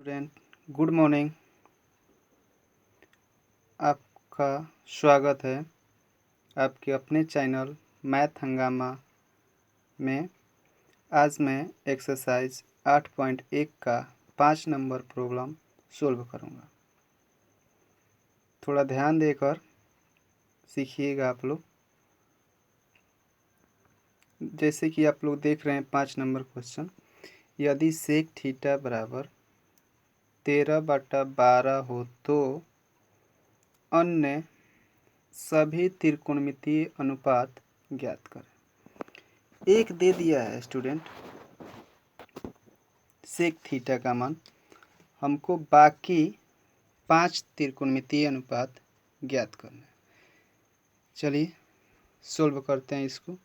Student, good morning. आपका स्वागत है आपके अपने चैनल मैथ हंगामा में। आज मैं एक्सरसाइज 8.1 का 5 नंबर प्रॉब्लम सोल्व करूंगा। थोड़ा ध्यान देकर सीखिएगा आप लोग। जैसे कि आप लोग देख रहे हैं 5 नंबर क्वेश्चन, यदि सेक थीटा बराबर 13/12 हो तो अन्य सभी त्रिकोणमितीय अनुपात ज्ञात करें। एक दे दिया है स्टूडेंट सेक थीटा का मान, हमको बाकी 5 त्रिकोणमितीय अनुपात ज्ञात करना है। चलिए सोल्व करते हैं इसको।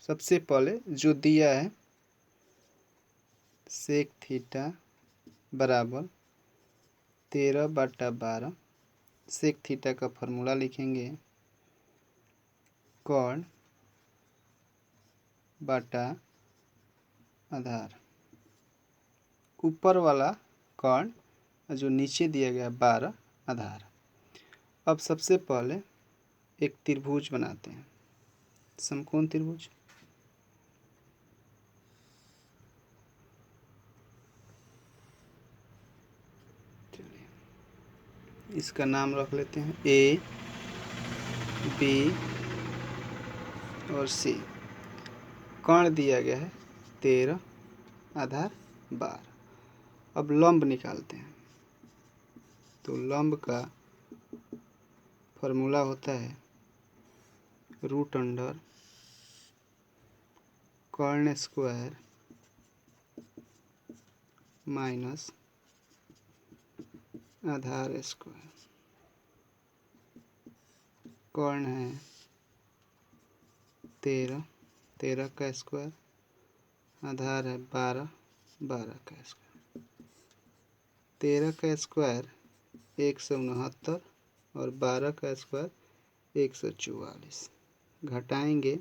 सबसे पहले जो दिया है सेक थीटा बराबर 13/12, सेक थीटा का फॉर्मूला लिखेंगे कॉर्ड बटा आधार। ऊपर वाला कॉर्ड जो नीचे दिया गया 12 आधार। अब सबसे पहले एक त्रिभुज बनाते हैं, समकोण त्रिभुज। इसका नाम रख लेते हैं ए, बी और सी। कोण दिया गया है 13, आधार 12। अब लंब निकालते हैं, तो लंब का फॉर्मूला होता है √अंडर कर्ण स्क्वायर माइनस आधार स्क्वायर। कर्ण है 13, 13 का स्क्वायर, आधार है 12, 12 का स्क्वायर। 13 का स्क्वायर 169 और 12 का स्क्वायर 144। घटाएंगे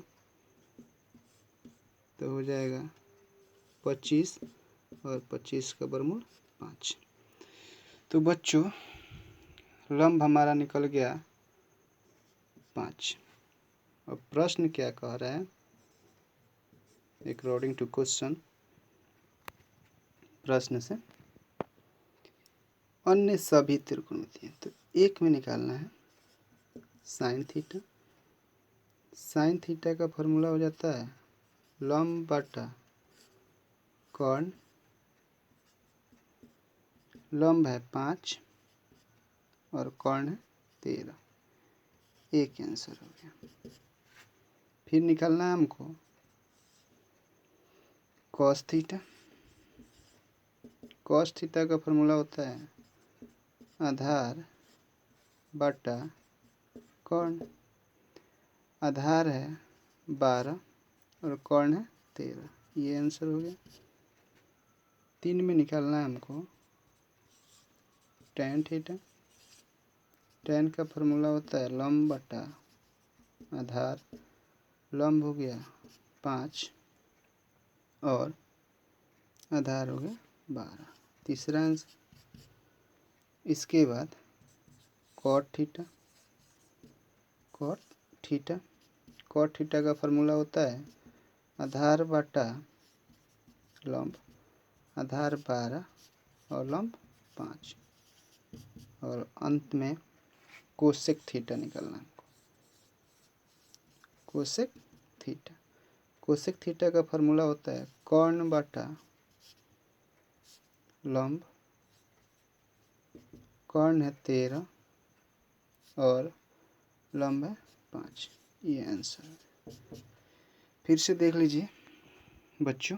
तो हो जाएगा 25 और 25 का वर्गमूल 5। तो बच्चों लंब हमारा निकल गया 5। अब प्रश्न क्या कह रहा है, अकॉर्डिंग टू क्वेश्चन, प्रश्न से अन्य सभी त्रिकोणमितीय, तो एक में निकालना है साइन थीटा। साइन थीटा का फॉर्मूला हो जाता है लंब बटा कर्ण। लंब है 5 और कर्ण है 13। एक आंसर हो गया। फिर निकालना है हमको कॉस थीटा। कॉस थीटा का फॉर्मूला होता है आधार बटा कर्ण। आधार है 12 और कर्ण है 13। ये आंसर हो गया। 3 में निकालना है हमको टैन थीटा। टैन का फॉर्मूला होता है लंब बटा आधार। लंब हो गया 5 और आधार हो गया 12। तीसरा आंसर। इसके बाद cot theta. Cot theta, cot theta का फॉर्मूला होता है आधार बटा लंब। आधार 12 और लंब 5 और अंत में कोसेक थीटा निकालना है। कोसेक थीटा, कोसेक थीटा का फॉर्मूला होता है कर्ण बटा लंब। कर्ण है 13 और लंब है 5। ये आंसर है। फिर से देख लीजिए बच्चों,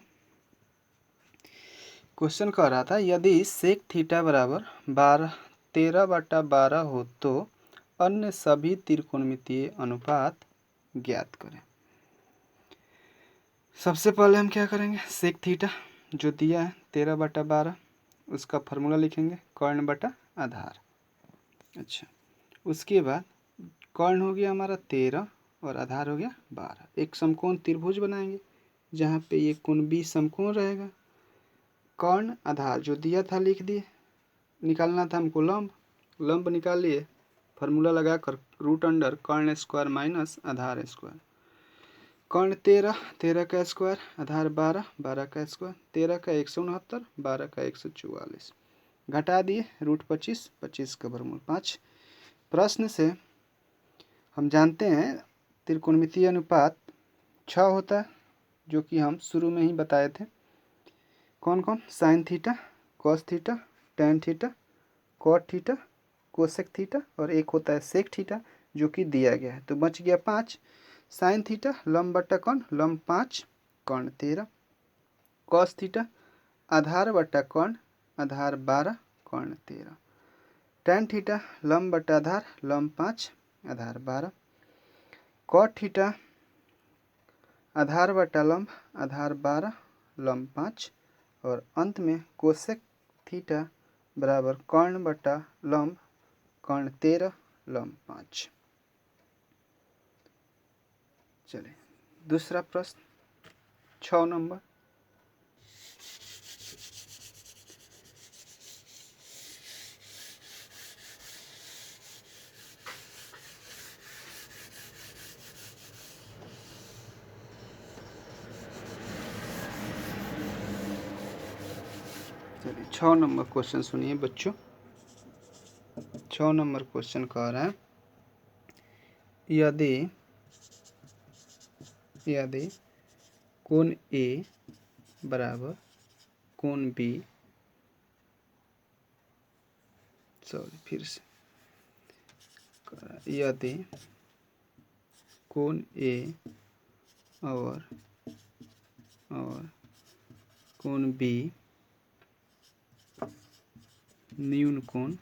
क्वेश्चन कह रहा था यदि सेक थीटा बराबर 13/12 हो तो अन्य सभी त्रिकोणमितीय अनुपात ज्ञात करें। सबसे पहले हम क्या करेंगे, सेक थीटा जो दिया है 13/12, उसका फॉर्मूला लिखेंगे कर्ण बटा आधार। अच्छा, उसके बाद कर्ण हो गया हमारा 13 और आधार हो गया 12। एक समकोण त्रिभुज बनाएंगे जहाँ पे ये कोण बी समकोण रहेगा। कर्ण आधार जो दिया था लिख दिए, निकालना था हमको लंब, लंब निकाल लिए, फार्मूला लगाकर रूट अंडर कर्ण स्क्वायर माइनस आधार स्क्वायर। कर्ण 13, 13 का स्क्वायर, आधार 12, 12 का स्क्वायर, 13 का 169, 12 का 144, घटा दिए रूट 25, 25 का वर्गमूल 5। प्रश्न से हम जानते हैं त्रिकोणमितीय अनुपात 6 होता है, जो कि हम शुरू में ही बताए थे। कौन कौन? Sine theta, cos theta, tan theta, cot theta, cosec theta और एक होता है सेक थीटा, जो कि दिया गया है। तो बच गया 5। साइन थीटा लंब बट्टा कर्ण, लंब 5, कर्ण 13। कॉस थीटा आधार बट्टा कर्ण, आधार 12, कर्ण 13। टेन थीटा लंब बट्टा आधार, लंब 5, आधार 12। कॉट थीटा आधार बट्टा लंब, आधार 12, लंब 5 और अंत में कोसेक थीटा बराबर कर्ण बट्टा लंब, कर्ण 13, लंब 5। चलिए दूसरा प्रश्न 6 नंबर। चलिए 6 नंबर क्वेश्चन सुनिए बच्चों। 6 नंबर क्वेश्चन कह रहा है यदि कोण ए बराबर कोण बी, यदि कोण ए और कोण बी न्यून कोण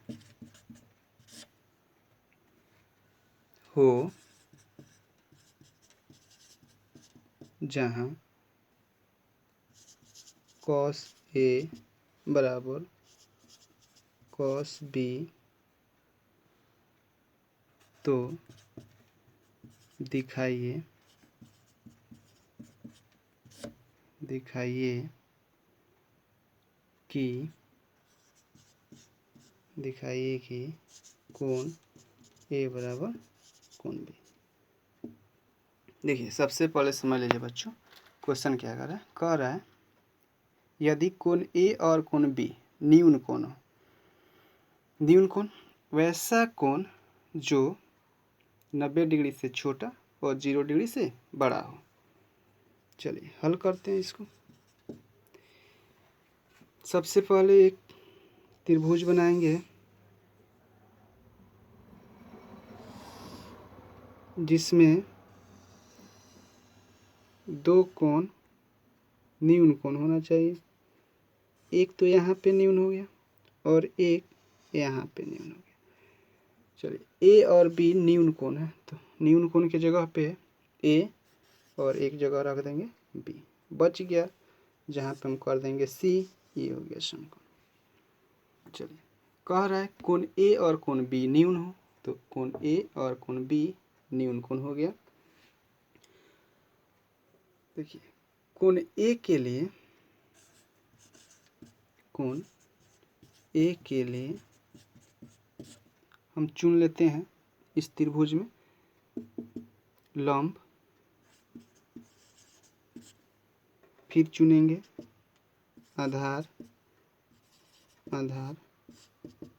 हो जहाँ कॉस ए बराबर कॉस बी, तो दिखाइए कि कोण ए बराबर कोण बी। देखिए सबसे पहले समझ लीजिए बच्चों, क्वेश्चन क्या कह रहा है यदि कोण ए और कोण बी न्यून कोण हो। न्यून कोण वैसा कोण जो 90 डिग्री से छोटा और 0 डिग्री से बड़ा हो। चलिए हल करते हैं इसको। सबसे पहले एक त्रिभुज बनाएंगे जिसमें दो कोण न्यून कोण होना चाहिए। एक तो यहाँ पे न्यून हो गया और एक यहाँ पे न्यून हो गया। चलिए ए और बी न्यून कोण है, तो न्यून कोण की जगह पे ए और एक जगह रख देंगे बी, बच गया जहाँ पे हम कर देंगे सी, ये हो गया समकोण। चलिए कह रहा है कोण ए और कोण बी न्यून हो, तो कोण ए और कोण बी न्यून कोण हो गया। देखिए कोण ए के लिए हम चुन लेते हैं इस त्रिभुज में लंब, फिर चुनेंगे आधार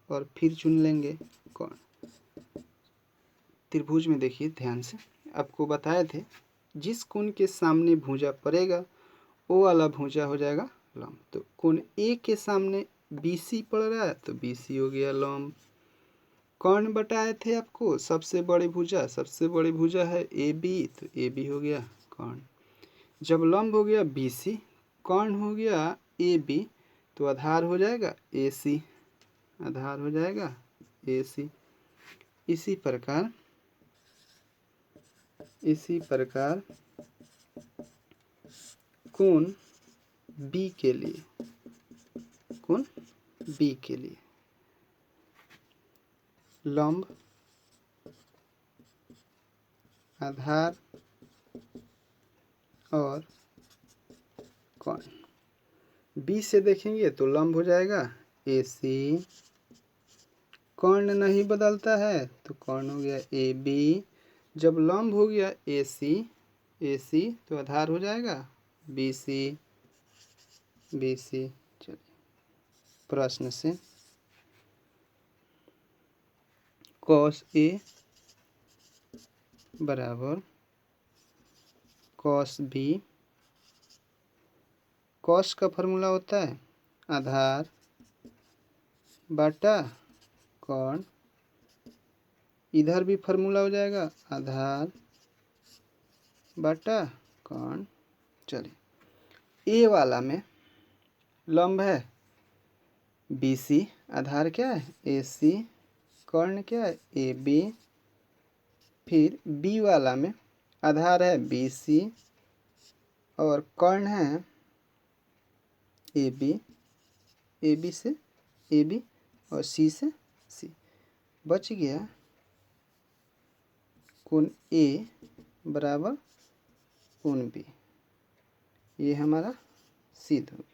और फिर चुन लेंगे कोण। त्रिभुज में देखिए ध्यान से, आपको बताए थे जिस कोण के सामने भुजा पड़ेगा वो वाला भुजा हो जाएगा लंब। तो कोण ए के सामने BC पड़ रहा है तो BC हो गया लंब। कर्ण बताए थे आपको सबसे बड़ी भुजा है AB, तो AB हो गया कर्ण। जब लंब हो गया BC, कर्ण हो गया AB, तो आधार हो जाएगा AC, इसी प्रकार कोण B के लिए लंब, आधार और कोण बी से देखेंगे तो लंब हो जाएगा ए सी। कर्ण नहीं बदलता है तो कर्ण हो गया ए बी। जब लंब हो गया ए सी तो आधार हो जाएगा बी सी। चलिए प्रश्न से कॉस ए बराबर कॉस बी। कॉस का फॉर्मूला होता है आधार बटा कर्ण। इधर भी फॉर्मूला हो जाएगा आधार बटा कर्ण। चलिए ए वाला में लंब है बी सी, आधार क्या है ए सी, कर्ण क्या है ए बी। फिर बी वाला में आधार है बी सी और कर्ण है ए बी से ए बी और सी से सी। बच गया कोण ए बराबर कोण बी। ये हमारा सिद्ध हो गया।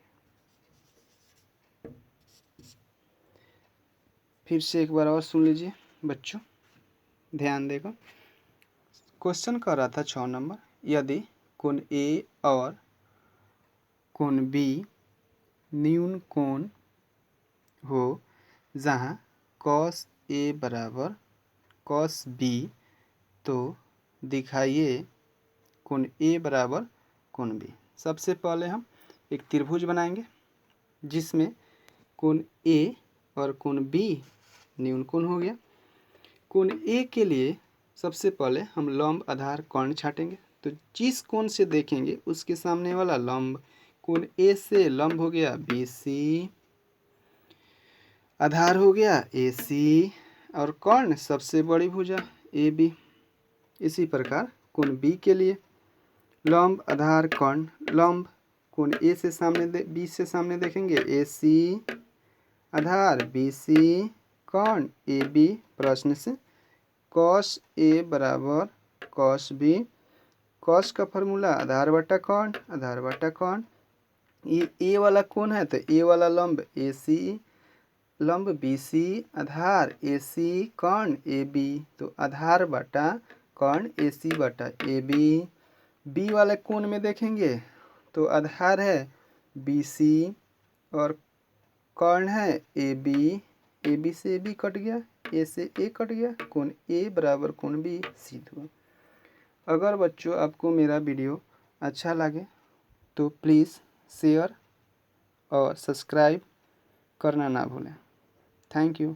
फिर से एक बार और सुन लीजिए बच्चों, ध्यान देकर। क्वेश्चन कर रहा था 6 नंबर, यदि कोण ए और कोण बी न्यून कोण हो जहाँ कॉस ए बराबर कॉस बी, तो दिखाइए कोण ए बराबर कोण बी। सबसे पहले हम एक त्रिभुज बनाएंगे जिसमें कोण ए और कोण बी न्यून कोण हो गया। कोण ए के लिए सबसे पहले हम लंब आधार कर्ण छाटेंगे, तो जिस कोण से देखेंगे उसके सामने वाला लंब। कोण ए से लंब हो गया बी सी, आधार हो गया ए सी और कर्ण सबसे बड़ी भुजा ए बी। इसी प्रकार कोण बी के लिए लंब आधार कर्ण। लंब कोण ए से सामने बी से सामने देखेंगे ए सी, आधार B C, Karna A B. प्रश्न से कॉस ए बराबर कॉस बी। कॉस का फॉर्मूला आधार बटा कर्ण, आधार बटा कर्ण। ये ए वाला कोण है तो ए वाला लंब ए सी, लंब B C, Aadhaar A C, Karna A B, तो आधार बटा कर्ण ए सी बटा ए बी। बी वाले कोण में देखेंगे तो आधार है बी सी और कर्ण है ए बी से ए बी कट गया, ए से ए कट गया, कोण ए बराबर कोण बी सिद्ध हुआ। अगर बच्चों आपको मेरा वीडियो अच्छा लगे तो प्लीज़ शेयर और सब्सक्राइब करना ना भूलें। Thank you.